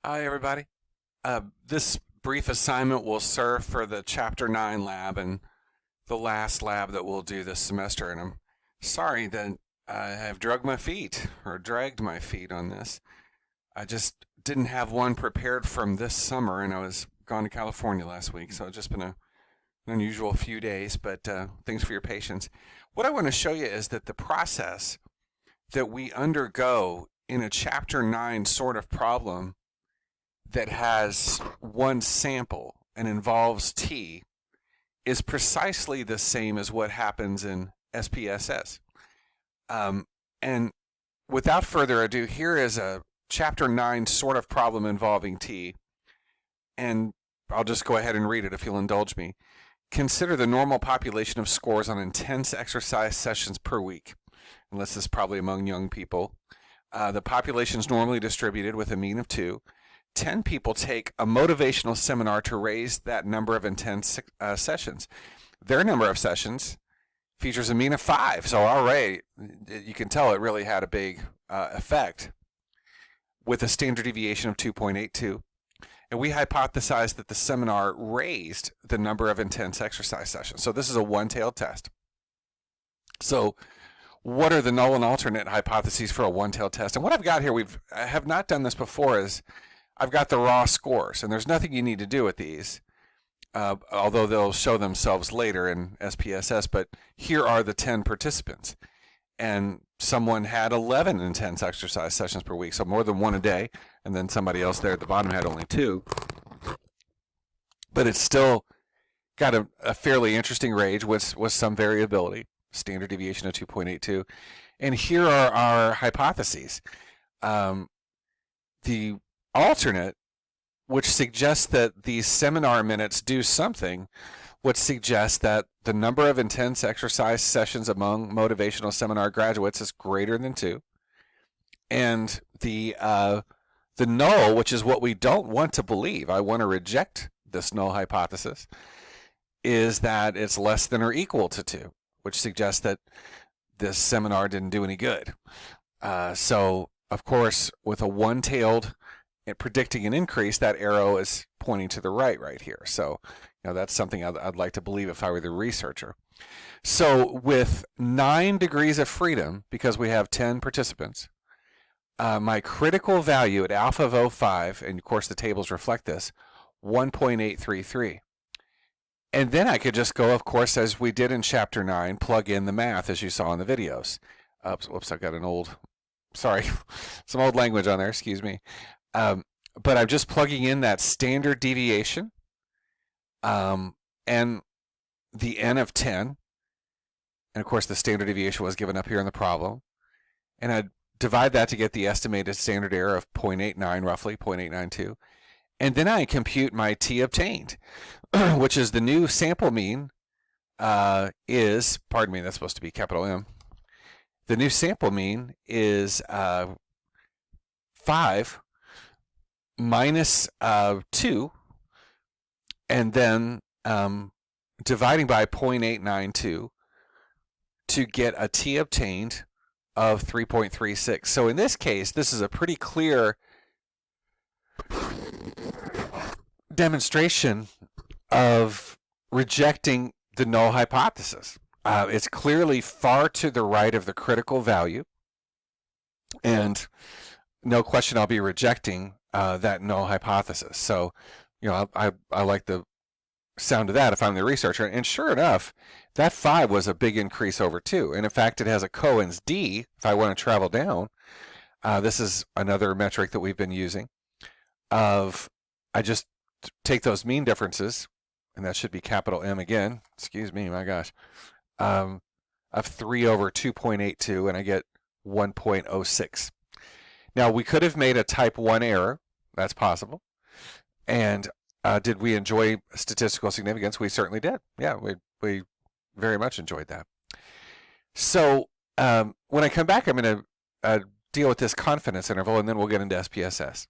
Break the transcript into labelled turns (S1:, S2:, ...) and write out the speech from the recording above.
S1: Hi, everybody. This brief assignment will serve for the Chapter 9 lab and the last lab that we'll do this semester. And I'm sorry that I have dragged my feet on this. I just didn't have one prepared from this summer, and I was gone to California last week, so it's just been an unusual few days, but thanks for your patience. What I want to show you is that the process that we undergo in a Chapter 9 sort of problem that has one sample and involves T is precisely the same as what happens in SPSS. And without further ado, here is a Chapter 9 sort of problem involving T. And I'll just go ahead and read it if you'll indulge me. Consider the normal population of scores on intense exercise sessions per week. And this is probably among young people. The population is normally distributed with a mean of 2. 10 people take a motivational seminar to raise that number of intense sessions. Their number of sessions features a mean of 5. So already, you can tell it really had a big effect with a standard deviation of 2.82. And we hypothesized that the seminar raised the number of intense exercise sessions. So this is a one-tailed test. So what are the null and alternate hypotheses for a one-tailed test? And what I've got here, I have not done this before, is I've got the raw scores, and there's nothing you need to do with these, although they'll show themselves later in SPSS, but here are the 10 participants. And someone had 11 intense exercise sessions per week, so more than one a day, and then somebody else there at the bottom had only 2. But it's still got a fairly interesting range with some variability, standard deviation of 2.82. And here are our hypotheses. The alternate, which suggests that these seminar minutes do something, would suggest that the number of intense exercise sessions among motivational seminar graduates is greater than 2. And the null, which is what we don't want to believe, I want to reject this null hypothesis, is that it's less than or equal to 2, which suggests that this seminar didn't do any good. So, of course, with a one-tailed predicting an increase, that arrow is pointing to the right here. So, that's something I'd like to believe if I were the researcher. So with 9 degrees of freedom, because we have 10 participants, my critical value at alpha of 0.5, and of course the tables reflect this, 1.833. And then I could just go, of course, as we did in Chapter 9, plug in the math as you saw in the videos. Whoops, I've got some old language on there, excuse me. But I'm just plugging in that standard deviation and the n of 10. And of course, the standard deviation was given up here in the problem. And I'd divide that to get the estimated standard error of 0.89, roughly, 0.892. And then I compute my t obtained, which is the new sample mean is, pardon me, that's supposed to be capital M. The new sample mean is 5 minus 2, and then dividing by 0.892 to get a t obtained of 3.36. So in this case, this is a pretty clear demonstration of rejecting the null hypothesis. It's clearly far to the right of the critical value, and no question I'll be rejecting that null hypothesis. So, I like the sound of that if I'm the researcher. And sure enough, that 5 was a big increase over 2. And in fact, it has a Cohen's d if I want to travel down. This is another metric that we've been using. I just take those mean differences, and that should be capital M again. Excuse me, my gosh. Of 3 over 2.82, and I get 1.06. Now, we could have made a type 1 error. That's possible. And did we enjoy statistical significance? We certainly did. Yeah, we very much enjoyed that. So when I come back, I'm going to deal with this confidence interval, and then we'll get into SPSS.